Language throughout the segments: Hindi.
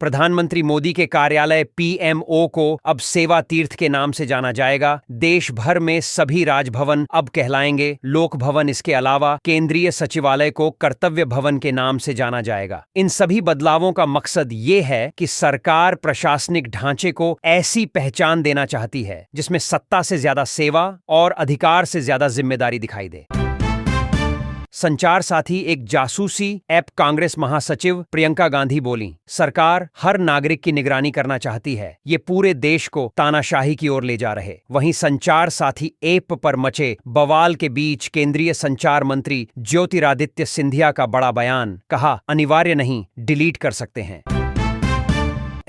प्रधानमंत्री मोदी के कार्यालय पीएमओ को अब सेवा तीर्थ के नाम से जाना जाएगा। देश भर में सभी राजभवन अब कहलाएंगे लोक भवन। इसके अलावा केंद्रीय सचिवालय को कर्तव्य भवन के नाम से जाना जाएगा। इन सभी बदलावों का मकसद ये है कि सरकार प्रशासनिक ढांचे को ऐसी पहचान देना चाहती है जिसमें सत्ता से ज्यादा सेवा और अधिकार से ज्यादा जिम्मेदारी दिखाई दे। संचार साथी एक जासूसी ऐप कांग्रेस महासचिव प्रियंका गांधी बोली, सरकार हर नागरिक की निगरानी करना चाहती है, ये पूरे देश को तानाशाही की ओर ले जा रहे। वहीं संचार साथी ऐप पर मचे बवाल के बीच केंद्रीय संचार मंत्री ज्योतिरादित्य सिंधिया का बड़ा बयान, कहा अनिवार्य नहीं, डिलीट कर सकते हैं।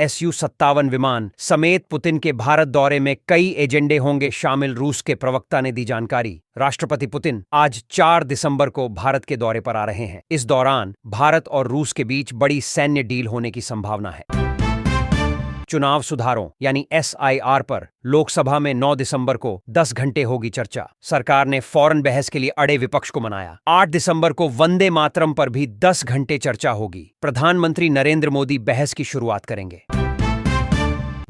Su-57 विमान समेत पुतिन के भारत दौरे में कई एजेंडे होंगे शामिल, रूस के प्रवक्ता ने दी जानकारी। राष्ट्रपति पुतिन आज 4 दिसंबर को भारत के दौरे पर आ रहे हैं। इस दौरान भारत और रूस के बीच बड़ी सैन्य डील होने की संभावना है। चुनाव सुधारों यानी SIR पर लोकसभा में 9 दिसंबर को 10 घंटे होगी चर्चा। सरकार ने फौरन बहस के लिए अड़े विपक्ष को मनाया। 8 दिसंबर को वंदे मातरम पर भी 10 घंटे चर्चा होगी। प्रधानमंत्री नरेंद्र मोदी बहस की शुरुआत करेंगे।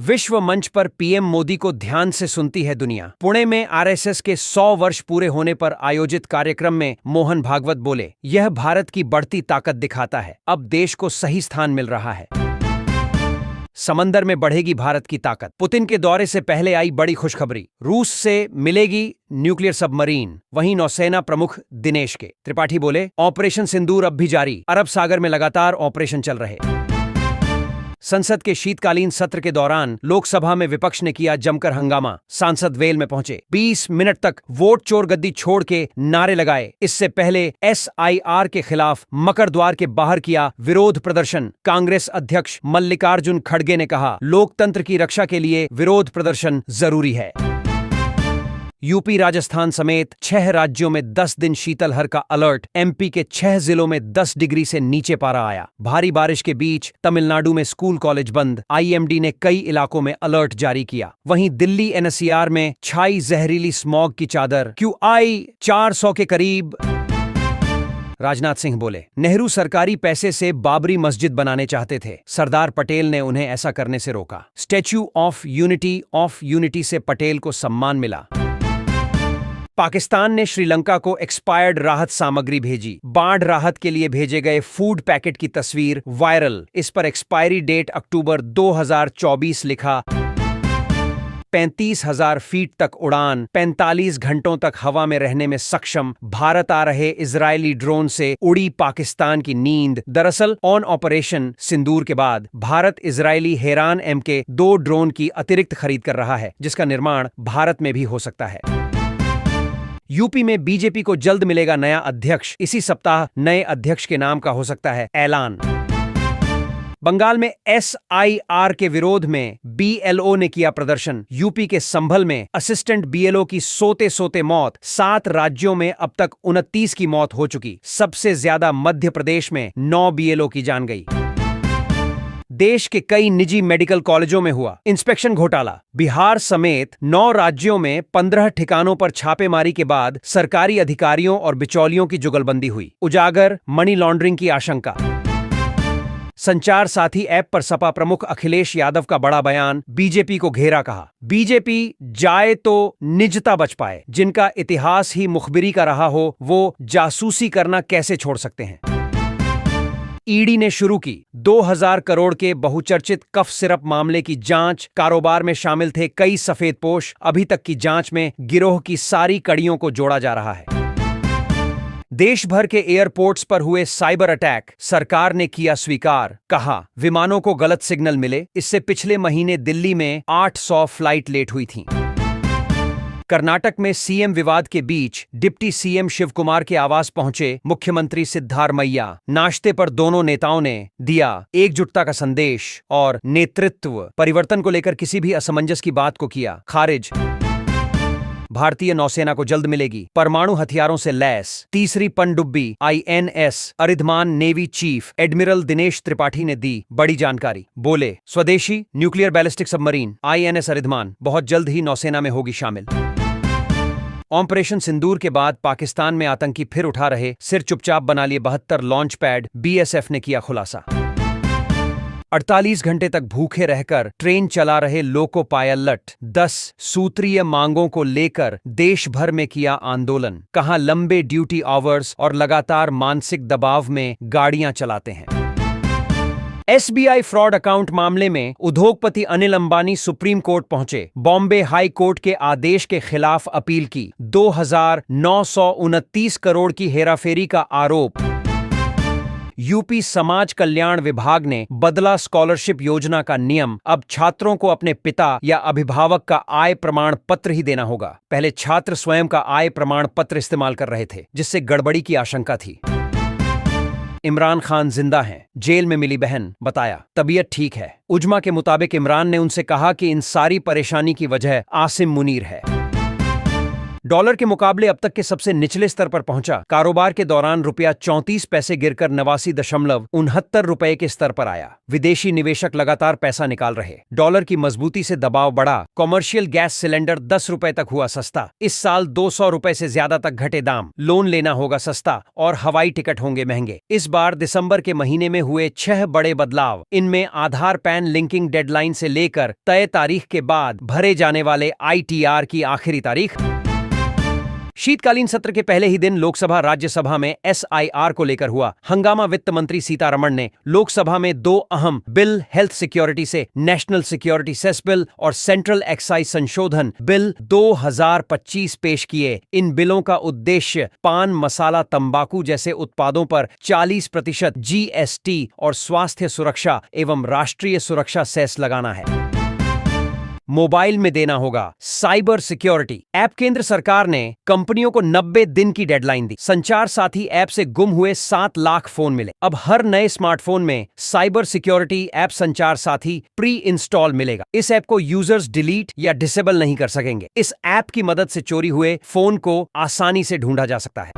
विश्व मंच पर पीएम मोदी को ध्यान से सुनती है दुनिया। पुणे में RSS के 100 वर्ष पूरे होने पर आयोजित कार्यक्रम में मोहन भागवत बोले, यह भारत की बढ़ती ताकत दिखाता है, अब देश को सही स्थान मिल रहा है। समंदर में बढ़ेगी भारत की ताकत। पुतिन के दौरे से पहले आई बड़ी खुशखबरी, रूस से मिलेगी न्यूक्लियर सबमरीन। वहीं नौसेना प्रमुख दिनेश के त्रिपाठी बोले, ऑपरेशन सिंदूर अब भी जारी, अरब सागर में लगातार ऑपरेशन चल रहे। संसद के शीतकालीन सत्र के दौरान लोकसभा में विपक्ष ने किया जमकर हंगामा। सांसद वेल में पहुंचे, 20 मिनट तक वोट चोर गद्दी छोड़ के नारे लगाए। इससे पहले SIR के खिलाफ मकर द्वार के बाहर किया विरोध प्रदर्शन। कांग्रेस अध्यक्ष मल्लिकार्जुन खड़गे ने कहा, लोकतंत्र की रक्षा के लिए विरोध प्रदर्शन जरूरी है। यूपी राजस्थान समेत 6 राज्यों में 10 दिन शीतलहर का अलर्ट। MP के 6 जिलों में 10 डिग्री से नीचे पारा आया। भारी बारिश के बीच तमिलनाडु में स्कूल कॉलेज बंद। IMD ने कई इलाकों में अलर्ट जारी किया। वहीं दिल्ली NCR में छाई जहरीली स्मॉग की चादर। QI 400 के करीब। राजनाथ सिंह बोले, नेहरू सरकारी पैसे से बाबरी मस्जिद बनाने चाहते थे, सरदार पटेल ने उन्हें ऐसा करने से रोका। स्टैच्यू ऑफ यूनिटी से पटेल को सम्मान मिला। पाकिस्तान ने श्रीलंका को एक्सपायर्ड राहत सामग्री भेजी। बाढ़ राहत के लिए भेजे गए फूड पैकेट की तस्वीर वायरल। इस पर एक्सपायरी डेट अक्टूबर 2024 लिखा। 35,000 फीट तक उड़ान, 45 घंटों तक हवा में रहने में सक्षम भारत आ रहे इजरायली ड्रोन से उड़ी पाकिस्तान की नींद। दरअसल ऑन ऑपरेशन सिंदूर के बाद भारत इजरायली हेरान MK 2 ड्रोन की अतिरिक्त खरीद कर रहा है, जिसका निर्माण भारत में भी हो सकता है। यूपी में बीजेपी को जल्द मिलेगा नया अध्यक्ष। इसी सप्ताह नए अध्यक्ष के नाम का हो सकता है ऐलान। बंगाल में SIR के विरोध में BLO ने किया प्रदर्शन। यूपी के संभल में असिस्टेंट BLO की सोते सोते मौत। 7 राज्यों में अब तक 29 की मौत हो चुकी। सबसे ज्यादा मध्य प्रदेश में 9 BLO की जान गई। देश के कई निजी मेडिकल कॉलेजों में हुआ इंस्पेक्शन घोटाला। बिहार समेत 9 राज्यों में 15 ठिकानों पर छापेमारी के बाद सरकारी अधिकारियों और बिचौलियों की जुगलबंदी हुई। उजागर मनी लॉन्ड्रिंग की आशंका। संचार साथी ऐप पर सपा प्रमुख अखिलेश यादव का बड़ा बयान, बीजेपी को घेरा, कहा बीजेपी जाए तो निजता बच पाए, जिनका इतिहास ही मुखबिरी का रहा हो वो जासूसी करना कैसे छोड़ सकते हैं। ईडी ने शुरू की 2000 करोड़ के बहुचर्चित कफ सिरप मामले की जांच। कारोबार में शामिल थे कई सफेदपोश। अभी तक की जांच में गिरोह की सारी कड़ियों को जोड़ा जा रहा है। देश भर के एयरपोर्ट्स पर हुए साइबर अटैक सरकार ने किया स्वीकार। कहा विमानों को गलत सिग्नल मिले। इससे पिछले महीने दिल्ली में 800 फ्लाइट लेट हुई थीं। कर्नाटक में CM विवाद के बीच डिप्टी CM शिव कुमार के आवास पहुंचे मुख्यमंत्री सिद्धारमैया। नाश्ते पर दोनों नेताओं ने दिया एकजुटता का संदेश और नेतृत्व परिवर्तन को लेकर किसी भी असमंजस की बात को किया खारिज। भारतीय नौसेना को जल्द मिलेगी परमाणु हथियारों से लैस तीसरी पनडुब्बी INS Aridhaman. Navy chief admiral Dinesh Tripathi ने दी बड़ी जानकारी। बोले स्वदेशी nuclear ballistic submarine INS Aridhaman बहुत जल्द ही नौसेना में होगी शामिल। ऑपरेशन सिंदूर के बाद पाकिस्तान में आतंकी फिर उठा रहे, सिर चुपचाप बना लिए 72 लॉन्च पैड। BSF ने किया खुलासा। 48 घंटे तक भूखे रहकर ट्रेन चला रहे लोको पायलट 10 सूत्रीय मांगों को लेकर देश भर में किया आंदोलन। कहा लंबे ड्यूटी आवर्स और लगातार मानसिक दबाव में गाड़ियां चलाते हैं। एसबीआई फ्रॉड अकाउंट मामले में उद्योगपति अनिल अंबानी सुप्रीम कोर्ट पहुंचे। बॉम्बे हाई कोर्ट के आदेश के खिलाफ अपील की। 2,929 करोड़ की हेराफेरी का आरोप। यूपी समाज कल्याण विभाग ने बदला स्कॉलरशिप योजना का नियम। अब छात्रों को अपने पिता या अभिभावक का आय प्रमाण पत्र ही देना होगा। पहले छात्र स्वयं का आय प्रमाण पत्र इस्तेमाल कर रहे थे, जिससे गड़बड़ी की आशंका थी। इमरान खान जिंदा हैं, जेल में मिली बहन, बताया तबीयत ठीक है। उजमा के मुताबिक इमरान ने उनसे कहा कि इन सारी परेशानी की वजह आसिम मुनीर है। डॉलर के मुकाबले अब तक के सबसे निचले स्तर पर पहुंचा। कारोबार के दौरान रुपया 34 पैसे गिरकर 89.69 रुपए के स्तर पर आया। विदेशी निवेशक लगातार पैसा निकाल रहे। डॉलर की मजबूती से दबाव बढ़ा। कॉमर्शियल गैस सिलेंडर 10 रुपए तक हुआ सस्ता। इस साल 200 रुपए से ज्यादा तक घटे दाम। लोन लेना होगा सस्ता और हवाई टिकट होंगे महंगे। इस बार दिसंबर के महीने में हुए 6 बड़े बदलाव। इनमें आधार पैन लिंकिंग डेडलाइन से लेकर तय तारीख के बाद भरे जाने वाले ITR की आखिरी तारीख। शीतकालीन सत्र के पहले ही दिन लोकसभा राज्यसभा में SIR को लेकर हुआ हंगामा। वित्त मंत्री सीतारमण ने लोकसभा में 2 अहम बिल, हेल्थ सिक्योरिटी से नेशनल सिक्योरिटी सेस बिल और सेंट्रल एक्साइज संशोधन बिल 2025 पेश किए। इन बिलों का उद्देश्य पान मसाला तंबाकू जैसे उत्पादों पर 40% GST और स्वास्थ्य सुरक्षा एवं राष्ट्रीय सुरक्षा सेस लगाना है। मोबाइल में देना होगा साइबर सिक्योरिटी ऐप। केंद्र सरकार ने कंपनियों को 90 दिन की डेडलाइन दी। संचार साथी ऐप से गुम हुए 7 लाख फोन मिले। अब हर नए स्मार्टफोन में साइबर सिक्योरिटी ऐप संचार साथी प्री इंस्टॉल मिलेगा। इस ऐप को यूजर्स डिलीट या डिसेबल नहीं कर सकेंगे। इस ऐप की मदद से चोरी हुए फोन को आसानी से ढूंढा जा सकता है।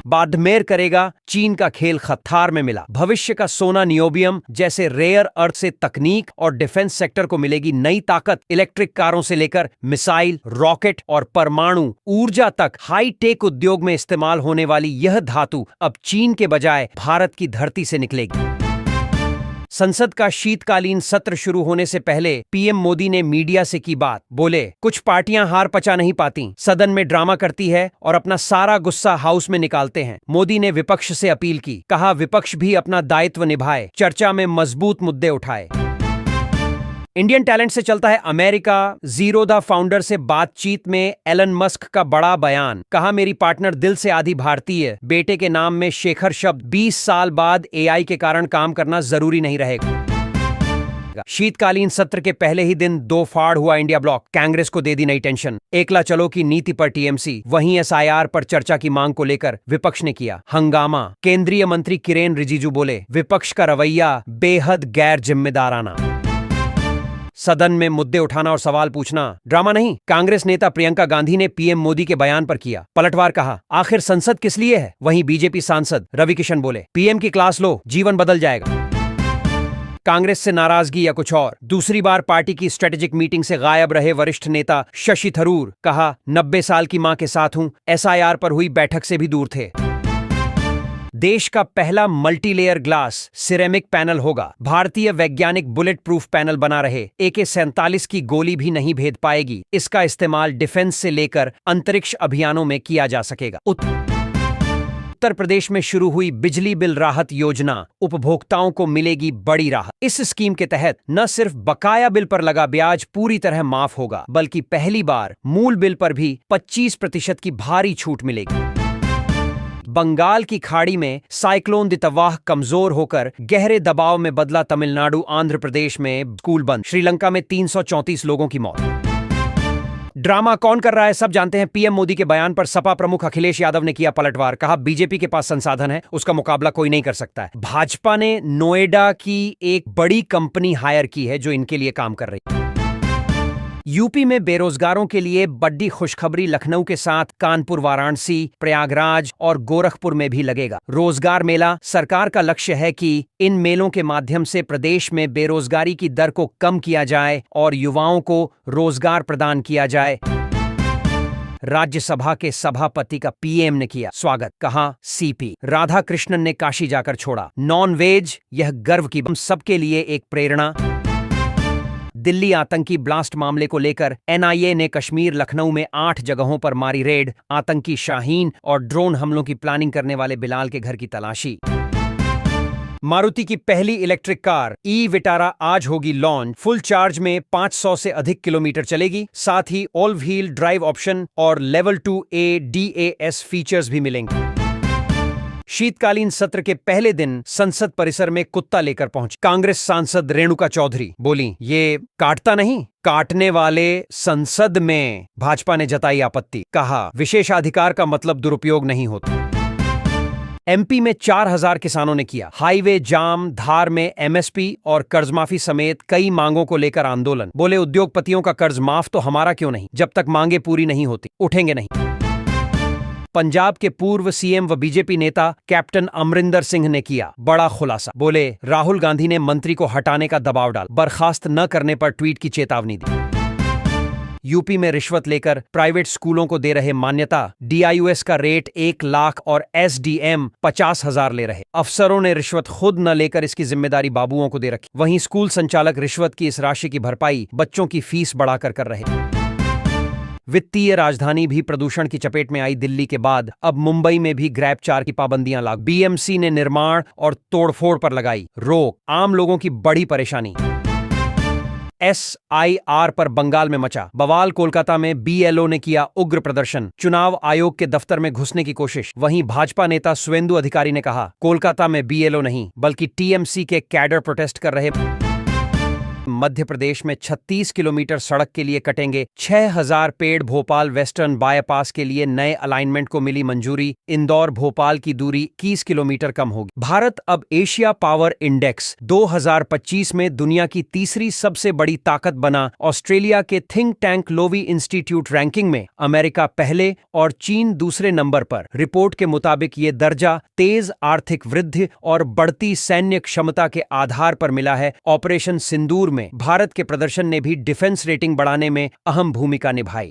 बाड़मेर करेगा चीन का खेल। थार में मिला भविष्य का सोना। नियोबियम जैसे रेयर अर्थ से तकनीक और डिफेंस सेक्टर को मिलेगी नई ताकत। इलेक्ट्रिक कारों से लेकर मिसाइल, रॉकेट और परमाणु ऊर्जा तक हाई टेक उद्योग में इस्तेमाल होने वाली यह धातु अब चीन के बजाय भारत की धरती से निकलेगी। संसद का शीतकालीन सत्र शुरू होने से पहले पीएम मोदी ने मीडिया से की बात। बोले कुछ पार्टियां हार पचा नहीं पाती, सदन में ड्रामा करती है और अपना सारा गुस्सा हाउस में निकालते हैं। मोदी ने विपक्ष से अपील की। कहा विपक्ष भी अपना दायित्व निभाए, चर्चा में मजबूत मुद्दे उठाए। इंडियन टैलेंट से चलता है अमेरिका। जीरो द फाउंडर से बातचीत में एलन मस्क का बड़ा बयान। कहा मेरी पार्टनर दिल से आधी भारतीय। बेटे के नाम में शेखर शब्द। 20 साल बाद AI के कारण काम करना जरूरी नहीं रहेगा। शीतकालीन सत्र के पहले ही दिन 2 फाड़ हुआ इंडिया ब्लॉक। कांग्रेस को दे दी नई टेंशन। एकला चलो की नीति पर TMC। वहीं SIR पर चर्चा की मांग को लेकर विपक्ष ने किया हंगामा। केंद्रीय मंत्री किरेन रिजिजू बोले विपक्ष का रवैया बेहद गैर जिम्मेदाराना। सदन में मुद्दे उठाना और सवाल पूछना ड्रामा नहीं। कांग्रेस नेता प्रियंका गांधी ने पीएम मोदी के बयान पर किया पलटवार। कहा आखिर संसद किस लिए है। वहीं बीजेपी सांसद रवि किशन बोले पीएम की क्लास लो, जीवन बदल जाएगा। कांग्रेस से नाराजगी या कुछ और। दूसरी बार पार्टी की स्ट्रेटेजिक मीटिंग से गायब रहे वरिष्ठ नेता शशि थरूर। कहा 90 साल की मां के साथ हूं। SIR पर हुई बैठक से भी दूर थे। देश का पहला मल्टीलेयर ग्लास सिरेमिक पैनल होगा। भारतीय वैज्ञानिक बुलेट प्रूफ पैनल बना रहे। AK-47 की गोली भी नहीं भेद पाएगी। इसका इस्तेमाल डिफेंस से लेकर अंतरिक्ष अभियानों में किया जा सकेगा। उत्तर प्रदेश में शुरू हुई बिजली बिल राहत योजना। उपभोक्ताओं को मिलेगी बड़ी राहत। इस स्कीम के तहत न सिर्फ बकाया बिल पर लगा ब्याज पूरी तरह माफ होगा, बल्कि पहली बार मूल बिल पर भी 25% की भारी छूट मिलेगी। बंगाल की खाड़ी में साइक्लोन दितवाह कमजोर होकर गहरे दबाव में बदला तमिलनाडु। आंध्र प्रदेश में स्कूल बंद। श्रीलंका में 334 लोगों की मौत। ड्रामा कौन कर रहा है सब जानते हैं। पीएम मोदी के बयान पर सपा प्रमुख अखिलेश यादव ने किया पलटवार। कहा बीजेपी के पास संसाधन है, उसका मुकाबला कोई नहीं कर सकता है। भाजपा ने नोएडा की एक बड़ी कंपनी हायर की है जो इनके लिए काम कर रही है। यूपी में बेरोजगारों के लिए बड़ी खुशखबरी। लखनऊ के साथ कानपुर, वाराणसी, प्रयागराज और गोरखपुर में भी लगेगा रोजगार मेला। सरकार का लक्ष्य है कि इन मेलों के माध्यम से प्रदेश में बेरोजगारी की दर को कम किया जाए और युवाओं को रोजगार प्रदान किया जाए। राज्यसभा के सभापति का पीएम ने किया स्वागत, कहा सीपी राधा कृष्णन ने काशी जाकर छोड़ा नॉन वेज, यह गर्व की हम सबके लिए एक प्रेरणा। दिल्ली आतंकी ब्लास्ट मामले को लेकर एनआईए ने कश्मीर लखनऊ में 8 जगहों पर मारी रेड, आतंकी शाहीन और ड्रोन हमलों की प्लानिंग करने वाले बिलाल के घर की तलाशी। मारुति की पहली इलेक्ट्रिक कार ई विटारा आज होगी लॉन्च, फुल चार्ज में 500 से अधिक किलोमीटर चलेगी, साथ ही ऑल व्हील ड्राइव ऑप्शन और लेवल 2 ADAS फीचर्स भी मिलेंगे। शीतकालीन सत्र के पहले दिन संसद परिसर में कुत्ता लेकर पहुंची कांग्रेस सांसद रेणुका चौधरी, बोली ये काटता नहीं, काटने वाले संसद में। भाजपा ने जताई आपत्ति, कहा विशेषाधिकार का मतलब दुरुपयोग नहीं होता। एमपी में 4000 किसानों ने किया हाईवे जाम, धार में एमएसपी और कर्जमाफी समेत कई मांगों को लेकर आंदोलन, बोले उद्योगपतियों का कर्ज माफ तो हमारा क्यों नहीं, जब तक मांगे पूरी नहीं होती उठेंगे नहीं। पंजाब के पूर्व सीएम व बीजेपी नेता कैप्टन अमरिंदर सिंह ने किया बड़ा खुलासा, बोले राहुल गांधी ने मंत्री को हटाने का दबाव डाल, बर्खास्त न करने पर ट्वीट की चेतावनी दी। यूपी में रिश्वत लेकर प्राइवेट स्कूलों को दे रहे मान्यता, डीआईयूएस का रेट 1 लाख और एसडीएम 50,000 ले रहे। अफसरों ने रिश्वत खुद न लेकर इसकी जिम्मेदारी बाबुओं को दे रखी। वहीं स्कूल संचालक रिश्वत की इस राशि की भरपाई बच्चों की फीस बढ़ाकर कर रहे। वित्तीय राजधानी भी प्रदूषण की चपेट में आई दिल्ली के बाद अब मुंबई में भी ग्रैब 4 की पाबंदियां लागू। बीएमसी ने निर्माण और तोड़फोड़ पर लगाई रोक, आम लोगों की बड़ी परेशानी। SIR पर बंगाल में मचा बवाल, कोलकाता में BLO ने किया उग्र प्रदर्शन, चुनाव आयोग के दफ्तर में घुसने की कोशिश। वहीं भाजपा नेता सुवेंदु अधिकारी ने कहा कोलकाता में BLO नहीं बल्कि TMC के कैडर प्रोटेस्ट कर रहे। मध्य प्रदेश में 36 किलोमीटर सड़क के लिए कटेंगे 6000 पेड़, भोपाल वेस्टर्न बाईपास के लिए नए अलाइनमेंट को मिली मंजूरी, इंदौर भोपाल की दूरी 21 किलोमीटर कम होगी। भारत अब एशिया पावर इंडेक्स 2025 में दुनिया की तीसरी सबसे बड़ी ताकत बना। ऑस्ट्रेलिया के think tank Loewi institute ranking में अमेरिका पहले और चीन दूसरे नंबर पर। रिपोर्ट के मुताबिक ये दर्जा तेज आर्थिक वृद्धि और बढ़ती सैन्य क्षमता के आधार पर मिला है। ऑपरेशन सिंदूर में भारत के प्रदर्शन ने भी डिफेंस रेटिंग बढ़ाने में अहम भूमिका निभाई।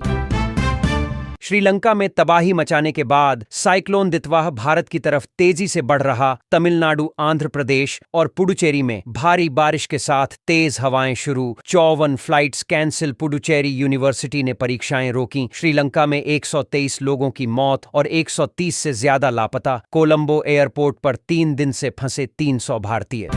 श्रीलंका में तबाही मचाने के बाद साइक्लोन दितवाह भारत की तरफ तेजी से बढ़ रहा। तमिलनाडु, आंध्र प्रदेश और पुडुचेरी में भारी बारिश के साथ तेज हवाएं शुरू। 54 फ्लाइट्स कैंसिल। पुडुचेरी यूनिवर्सिटी ने परीक्षाएं रोकी। श्रीलंका में 123 लोगों की मौत और 130 से ज्यादा लापता। कोलंबो एयरपोर्ट पर 3 दिन से फंसे 300 भारतीय।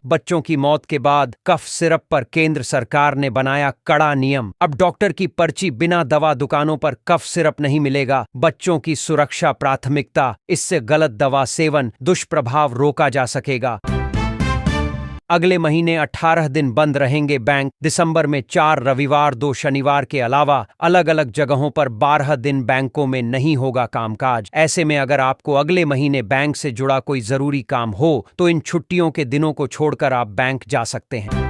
बच्चों की मौत के बाद कफ सिरप पर केंद्र सरकार ने बनाया कड़ा नियम। अब डॉक्टर की पर्ची बिना दवा दुकानों पर कफ सिरप नहीं मिलेगा। बच्चों की सुरक्षा प्राथमिकता, इससे गलत दवा सेवन, दुष्प्रभाव रोका जा सकेगा। अगले महीने 18 दिन बंद रहेंगे बैंक। दिसंबर में 4 रविवार, 2 शनिवार के अलावा अलग अलग जगहों पर 12 दिन बैंकों में नहीं होगा कामकाज। ऐसे में अगर आपको अगले महीने बैंक से जुड़ा कोई जरूरी काम हो तो इन छुट्टियों के दिनों को छोड़कर आप बैंक जा सकते हैं।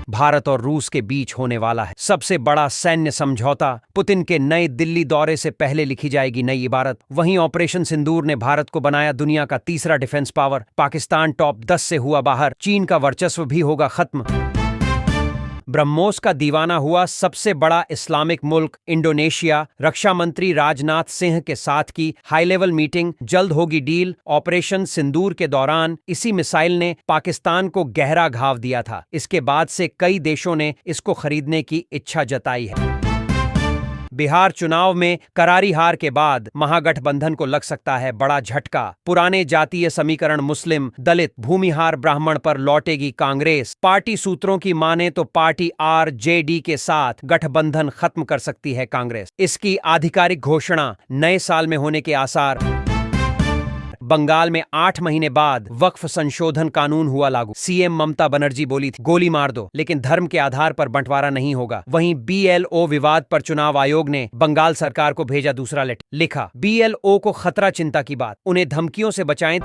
भारत और रूस के बीच होने वाला है सबसे बड़ा सैन्य समझौता। पुतिन के नए दिल्ली दौरे से पहले लिखी जाएगी नई इबारत। वहीं ऑपरेशन सिंदूर ने भारत को बनाया दुनिया का तीसरा डिफेंस पावर। पाकिस्तान टॉप 10 से हुआ बाहर। चीन का वर्चस्व भी होगा खत्म। ब्रह्मोस का दीवाना हुआ सबसे बड़ा इस्लामिक मुल्क इंडोनेशिया। रक्षा मंत्री राजनाथ सिंह के साथ की हाई लेवल मीटिंग, जल्द होगी डील। ऑपरेशन सिंदूर के दौरान इसी मिसाइल ने पाकिस्तान को गहरा घाव दिया था। इसके बाद से कई देशों ने इसको खरीदने की इच्छा जताई है। बिहार चुनाव में करारी हार के बाद महागठबंधन को लग सकता है बड़ा झटका। पुराने जातीय समीकरण मुस्लिम, दलित, भूमिहार ब्राह्मण पर लौटेगी कांग्रेस। पार्टी सूत्रों की माने तो पार्टी RJD के साथ गठबंधन खत्म कर सकती है कांग्रेस। इसकी आधिकारिक घोषणा नए साल में होने के आसार। बंगाल में 8 महीने बाद वक्फ संशोधन कानून हुआ लागू। सीएम ममता बनर्जी बोली थी गोली मार दो, लेकिन धर्म के आधार पर बंटवारा नहीं होगा। वहीं BLO विवाद पर चुनाव आयोग ने बंगाल सरकार को भेजा दूसरा लेटर। लिखा BLO को खतरा चिंता की बात, उन्हें धमकियों से बचाएं।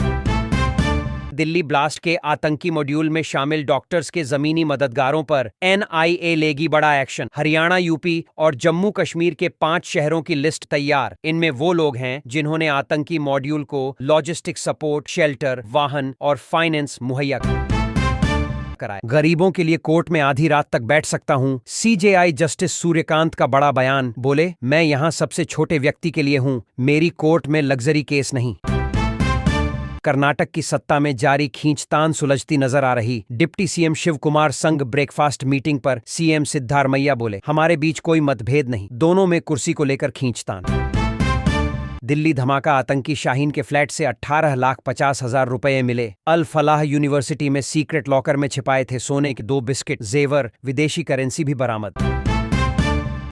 दिल्ली ब्लास्ट के आतंकी मॉड्यूल में शामिल डॉक्टर्स के जमीनी मददगारों पर NIA लेगी बड़ा एक्शन। हरियाणा, यूपी और जम्मू कश्मीर के 5 शहरों की लिस्ट तैयार। इनमें वो लोग हैं जिन्होंने आतंकी मॉड्यूल को लॉजिस्टिक सपोर्ट, शेल्टर, वाहन और फाइनेंस मुहैया किया। कराए। गरीबों के लिए कोर्ट में आधी रात तक बैठ सकता हूं। सीजेआई जस्टिस सूर्यकांत का बड़ा बयान, बोले मैं यहां सबसे छोटे व्यक्ति के लिए हूं, मेरी कोर्ट में लग्जरी केस नहीं। कर्नाटक की सत्ता में जारी खींचतान सुलझती नजर आ रही। डिप्टी सीएम शिव कुमार संग ब्रेकफास्ट मीटिंग पर सीएम सिद्धारमैया बोले हमारे बीच कोई मतभेद नहीं, दोनों में कुर्सी को लेकर खींचतान। दिल्ली धमाका, आतंकी शाहीन के फ्लैट से 18,50,000 रुपए मिले। अल फलाह यूनिवर्सिटी में सीक्रेट लॉकर में छिपाए थे सोने के 2 बिस्किट, जेवर, विदेशी करेंसी भी बरामद।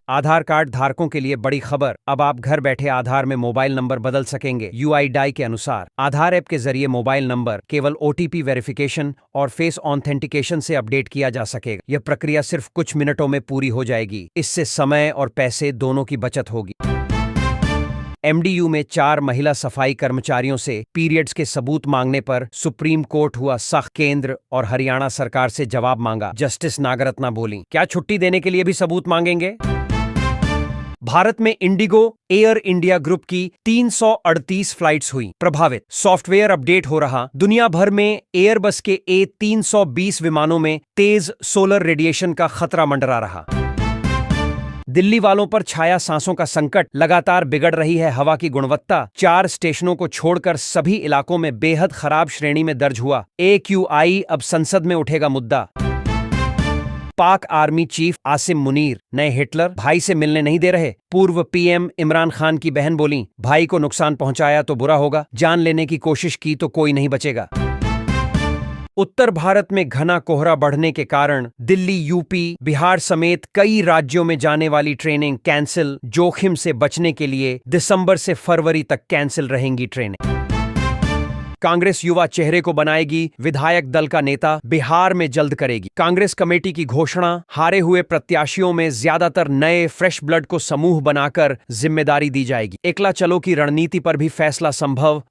आधार कार्ड धारकों के लिए बड़ी खबर, अब आप घर बैठे आधार में मोबाइल नंबर बदल सकेंगे। यूआईडीआई के अनुसार आधार ऐप के जरिए मोबाइल नंबर केवल ओटीपी वेरिफिकेशन और फेस ऑथेंटिकेशन से अपडेट किया जा सकेगा। यह प्रक्रिया सिर्फ कुछ मिनटों में पूरी हो जाएगी। इससे समय और पैसे दोनों की बचत होगी। एमडीयू में 4 महिला सफाई कर्मचारियों से पीरियड्स के सबूत मांगने पर सुप्रीम कोर्ट हुआ सख्त। केंद्र और हरियाणा सरकार से जवाब मांगा। जस्टिस नागरत्ना बोली क्या छुट्टी देने के लिए भी सबूत मांगेंगे? भारत में इंडिगो एयर इंडिया ग्रुप की 338 फ्लाइट्स हुई प्रभावित, सॉफ्टवेयर अपडेट हो रहा। दुनिया भर में एयरबस के A320 विमानों में तेज सोलर रेडिएशन का खतरा मंडरा रहा। दिल्ली वालों पर छाया सांसों का संकट, लगातार बिगड़ रही है हवा की गुणवत्ता। 4 स्टेशनों को छोड़कर सभी इलाकों में बेहद खराब श्रेणी में दर्ज हुआ। AQI अब संसद में उठेगा मुद्दा। पाक आर्मी चीफ आसिम मुनीर नए हिटलर, भाई से मिलने नहीं दे रहे। पूर्व पीएम इमरान खान की बहन बोली भाई को नुकसान पहुंचाया तो बुरा होगा, जान लेने की कोशिश की तो कोई नहीं बचेगा। उत्तर भारत में घना कोहरा बढ़ने के कारण दिल्ली, यूपी, बिहार समेत कई राज्यों में जाने वाली ट्रेनें कैंसिल। जोखिम से बचने के लिए दिसंबर से फरवरी तक कैंसिल रहेंगी ट्रेनें। कांग्रेस युवा चेहरे को बनाएगी विधायक दल का नेता, बिहार में जल्द करेगी। कांग्रेस कमेटी की घोषणा, हारे हुए प्रत्याशियों में ज्यादातर नए फ्रेश ब्लड को समूह बनाकर जिम्मेदारी दी जाएगी। एकला चलो की रणनीति पर भी फैसला संभव।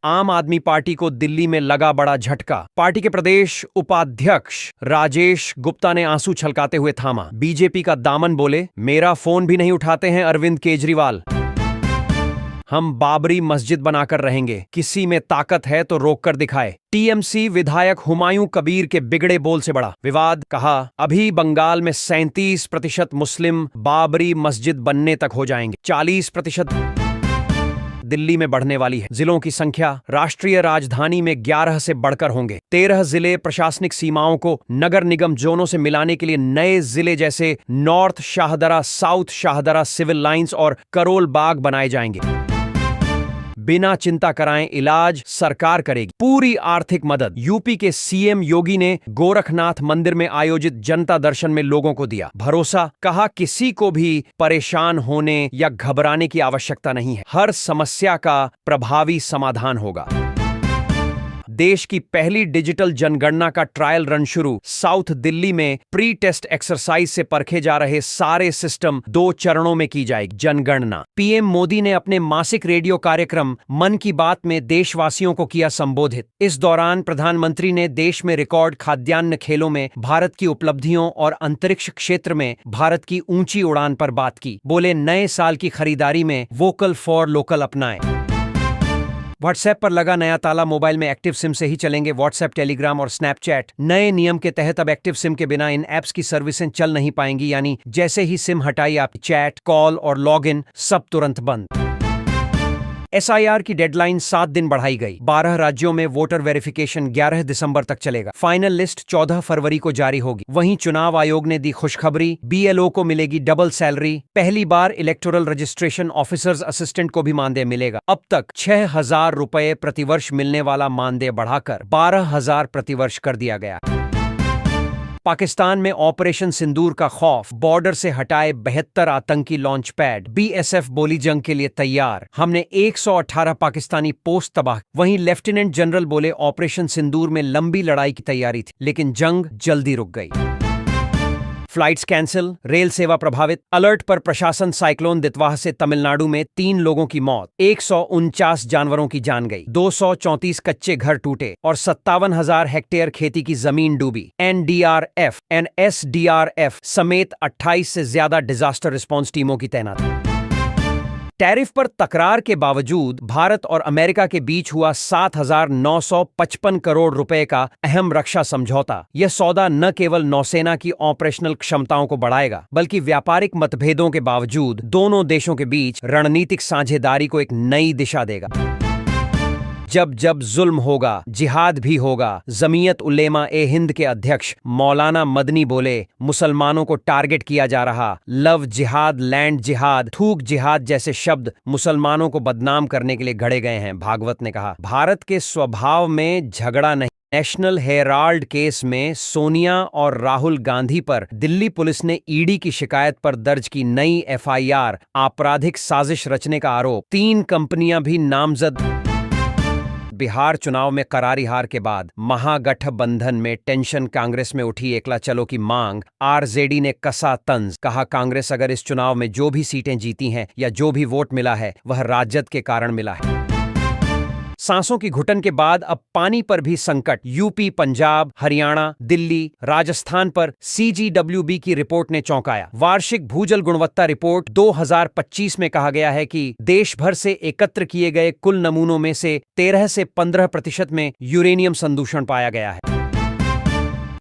आम आदमी पार्टी को दिल्ली में लगा बड़ा झटका। पार्टी के प्रदेश उपाध्यक्ष राजेश गुप्ता ने आंसू छलकाते हुए थामा। बीजेपी का दामन, बोले मेरा फोन भी नहीं उठाते हैं अरविंद केजरीवाल। हम बाबरी मस्जिद बनाकर रहेंगे, किसी में ताकत है तो रोक कर दिखाए। टीएमसी विधायक हुमायूं कबीर के बिगड़े बोल से बड़ा विवाद, कहा अभी बंगाल में 37% मुस्लिम बाबरी मस्जिद बनने तक हो जाएंगे, 40% दिल्ली में बढ़ने वाली है। जिलों की संख्या राष्ट्रीय राजधानी में 11 से बढ़कर होंगे। 13 जिले प्रशासनिक सीमाओं को नगर निगम जोनों से मिलाने के लिए नए जिले जैसे north Shahdara, south Shahdara, civil lines और करोल बाग बनाए जाएंगे। बिना चिंता कराएं इलाज सरकार करेगी। पूरी आर्थिक मदद। यूपी के सीएम योगी ने गोरखनाथ मंदिर में आयोजित जनता दर्शन में लोगों को दिया भरोसा, कहा किसी को भी परेशान होने या घबराने की आवश्यकता नहीं है, हर समस्या का प्रभावी समाधान होगा। देश की पहली डिजिटल जनगणना का ट्रायल रन शुरू। साउथ दिल्ली में प्री टेस्ट एक्सरसाइज से परखे जा रहे सारे सिस्टम 2 चरणों में की जाएगी जनगणना। पीएम मोदी ने अपने मासिक रेडियो कार्यक्रम मन की बात में देशवासियों को किया संबोधित। इस दौरान प्रधानमंत्री ने देश में रिकॉर्ड खाद्यान्न खेलों में भारत की उपलब्धियों और अंतरिक्ष क्षेत्र में भारत की ऊंची उड़ान पर बात की। बोले नए साल की खरीदारी में वोकल फॉर लोकल अपनाएं। व्हाट्सएप पर लगा नया ताला, मोबाइल में एक्टिव सिम से ही चलेंगे व्हाट्सएप, टेलीग्राम और स्नैपचैट। नए नियम के तहत अब एक्टिव सिम के बिना इन ऐप्स की सर्विसें चल नहीं पाएंगी, यानी जैसे ही सिम हटाई आप चैट, कॉल और लॉगिन सब तुरंत बंद। एसआईआर की डेडलाइन 7 दिन बढ़ाई गई। 12 राज्यों में वोटर वेरिफिकेशन 11 दिसंबर तक चलेगा। फाइनल लिस्ट 14 फरवरी को जारी होगी। वहीं चुनाव आयोग ने दी खुशखबरी, बीएलओ को मिलेगी डबल सैलरी। पहली बार इलेक्टोरल रजिस्ट्रेशन ऑफिसर्स असिस्टेंट को भी मानदेय मिलेगा। अब तक 6,000 रुपए प्रतिवर्ष मिलने वाला मानदेय बढ़ाकर 12,000 प्रतिवर्ष कर दिया गया। पाकिस्तान में ऑपरेशन सिंदूर का खौफ, बॉर्डर से हटाए 72 आतंकी लॉन्च पैड। बीएसएफ बोली जंग के लिए तैयार, हमने 118 पाकिस्तानी पोस्ट तबाह। वहीं लेफ्टिनेंट जनरल बोले ऑपरेशन सिंदूर में लंबी लड़ाई की तैयारी थी, लेकिन जंग जल्दी रुक गई। फ्लाइट्स कैंसिल, रेल सेवा प्रभावित। अलर्ट पर प्रशासन। साइक्लोन दितवाह से तमिलनाडु में 3 लोगों की मौत, 149 जानवरों की जान गई, 234 कच्चे घर टूटे और 57,000 हेक्टेयर खेती की जमीन डूबी। एनडीआरएफ, एसडीआरएफ समेत 28 से ज्यादा डिजास्टर रिस्पांस टीमों की तैनाती। टैरिफ पर तकरार के बावजूद भारत और अमेरिका के बीच हुआ 7,955 करोड़ रुपए का अहम रक्षा समझौता। यह सौदा न केवल नौसेना की ऑपरेशनल क्षमताओं को बढ़ाएगा, बल्कि व्यापारिक मतभेदों के बावजूद दोनों देशों के बीच रणनीतिक साझेदारी को एक नई दिशा देगा। जब जब जुल्म होगा, जिहाद भी होगा। जमीयत उलेमा ए हिंद के अध्यक्ष मौलाना मदनी बोले, मुसलमानों को टारगेट किया जा रहा। लव जिहाद, लैंड जिहाद, थूक जिहाद जैसे शब्द मुसलमानों को बदनाम करने के लिए घड़े गए हैं। भागवत ने कहा, भारत के स्वभाव में झगड़ा नहीं। नेशनल हेराल्ड केस में सोनिया और राहुल गांधी पर दिल्ली पुलिस ने ईडी की शिकायत पर दर्ज की नई एफआईआर। आपराधिक साजिश रचने का आरोप। 3 कंपनियां भी नामजद। बिहार चुनाव में करारी हार के बाद महागठबंधन में टेंशन। कांग्रेस में उठी एकला चलो की मांग। आरजेडी ने कसा तंज। कहा, कांग्रेस अगर इस चुनाव में जो भी सीटें जीती हैं या जो भी वोट मिला है वह राजद के कारण मिला है। सांसों की घुटन के बाद अब पानी पर भी संकट। यूपी, पंजाब, हरियाणा, दिल्ली, राजस्थान पर सीजीडब्ल्यूबी की रिपोर्ट ने चौंकाया। वार्षिक भूजल गुणवत्ता रिपोर्ट 2025 में कहा गया है कि देश भर से एकत्र किए गए कुल नमूनों में से 13 से 15% में यूरेनियम संदूषण पाया गया है।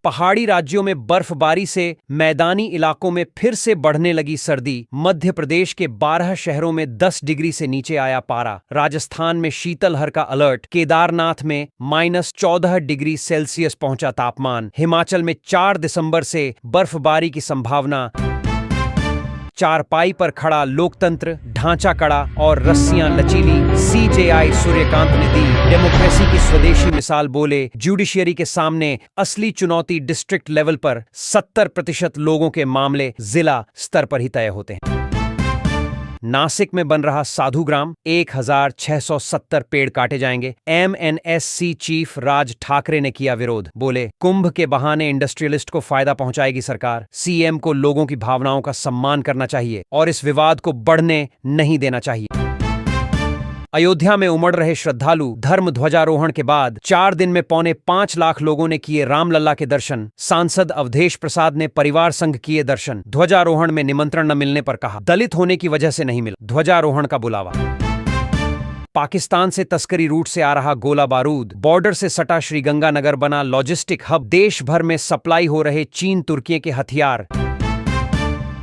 पहाड़ी राज्यों में बर्फबारी से मैदानी इलाकों में फिर से बढ़ने लगी सर्दी। मध्य प्रदेश के 12 शहरों में 10 डिग्री से नीचे आया पारा। राजस्थान में शीतलहर का अलर्ट। केदारनाथ में -14 डिग्री सेल्सियस पहुंचा तापमान। हिमाचल में 4 दिसंबर से बर्फबारी की संभावना। चारपाई पर खड़ा लोकतंत्र, ढांचा कड़ा और रस्सियां लचीली। सीजेआई सूर्यकांत ने दी डेमोक्रेसी की स्वदेशी मिसाल। बोले, जुडिशियरी के सामने असली चुनौती डिस्ट्रिक्ट लेवल पर 70% लोगों के मामले जिला स्तर पर ही तय होते हैं। नासिक में बन रहा साधु ग्राम। 1670 पेड़ काटे जाएंगे। एमएनएससी चीफ राज ठाकरे ने किया विरोध। बोले, कुंभ के बहाने इंडस्ट्रियलिस्ट को फायदा पहुंचाएगी सरकार। सीएम को लोगों की भावनाओं का सम्मान करना चाहिए और इस विवाद को बढ़ने नहीं देना चाहिए। अयोध्या में उमड़ रहे श्रद्धालु। धर्म ध्वजारोहण के बाद 4 दिन में 5.25 लाख लोगों ने किए रामलला के दर्शन। सांसद अवधेश प्रसाद ने परिवार संघ किए दर्शन। ध्वजारोहण में निमंत्रण न मिलने पर कहा, दलित होने की वजह से नहीं मिला ध्वजारोहण का बुलावा। पाकिस्तान से तस्करी रूट से आ रहा गोला बारूद। बॉर्डर से सटा श्रीगंगानगर बना लॉजिस्टिक हब। देश भर में सप्लाई हो रहे चीन तुर्की के हथियार।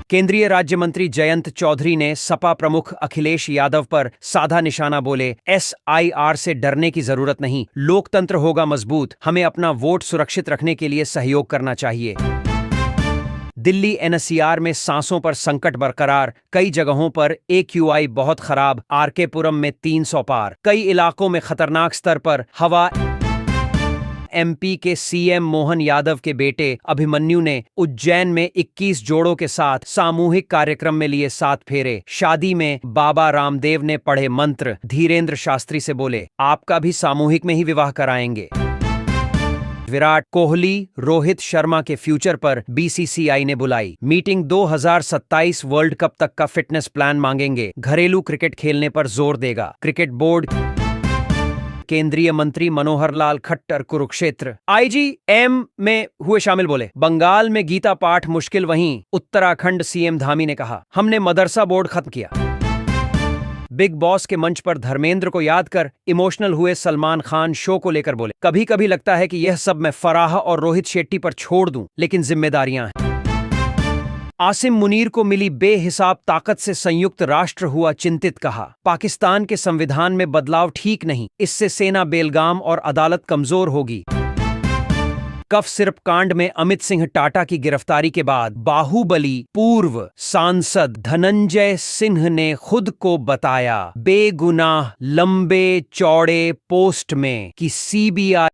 केंद्रीय राज्य मंत्री जयंत चौधरी ने सपा प्रमुख अखिलेश यादव पर साधा निशाना। बोले, एसआईआर से डरने की जरूरत नहीं, लोकतंत्र होगा मजबूत। हमें अपना वोट सुरक्षित रखने के लिए सहयोग करना चाहिए। दिल्ली एनसीआर में सांसों पर संकट बरकरार। कई जगहों पर एक्यूआई बहुत खराब। आरकेपुरम में 300 पार। कई इलाकों में खतरनाक स्तर पर हवा। एमपी के सीएम मोहन यादव के बेटे अभिमन्यु ने उज्जैन में 21 जोड़ों के साथ सामूहिक कार्यक्रम में लिए 7 फेरे। शादी में बाबा रामदेव ने पढ़े मंत्र। धीरेन्द्र शास्त्री से बोले, आपका भी सामूहिक में ही विवाह कराएंगे। विराट कोहली, रोहित शर्मा के फ्यूचर पर बीसीसीआई ने बुलाई मीटिंग। 2027 वर्ल्ड कप तक का फिटनेस प्लान मांगेंगे। घरेलू क्रिकेट खेलने पर जोर देगा क्रिकेट बोर्ड। केंद्रीय मंत्री मनोहर लाल खट्टर कुरुक्षेत्र आईजीएम में हुए शामिल। बोले, बंगाल में गीता पाठ मुश्किल, वहीं उत्तराखंड सीएम धामी ने कहा, हमने मदरसा बोर्ड खत्म किया। बिग बॉस के मंच पर धर्मेंद्र को याद कर इमोशनल हुए सलमान खान। शो को लेकर बोले, कभी कभी लगता है कि यह सब मैं फराह और रोहित शेट्टी पर छोड़ दूं, लेकिन जिम्मेदारियां हैं। आसिम मुनीर को मिली बेहिसाब ताकत से संयुक्त राष्ट्र हुआ चिंतित। कहा, पाकिस्तान के संविधान में बदलाव ठीक नहीं, इससे सेना बेलगाम और अदालत कमजोर होगी। कफ सिरप कांड में अमित सिंह टाटा की गिरफ्तारी के बाद बाहुबली पूर्व सांसद धनंजय सिंह ने खुद को बताया बेगुनाह लंबे चौड़े पोस्ट में कि सीबीआई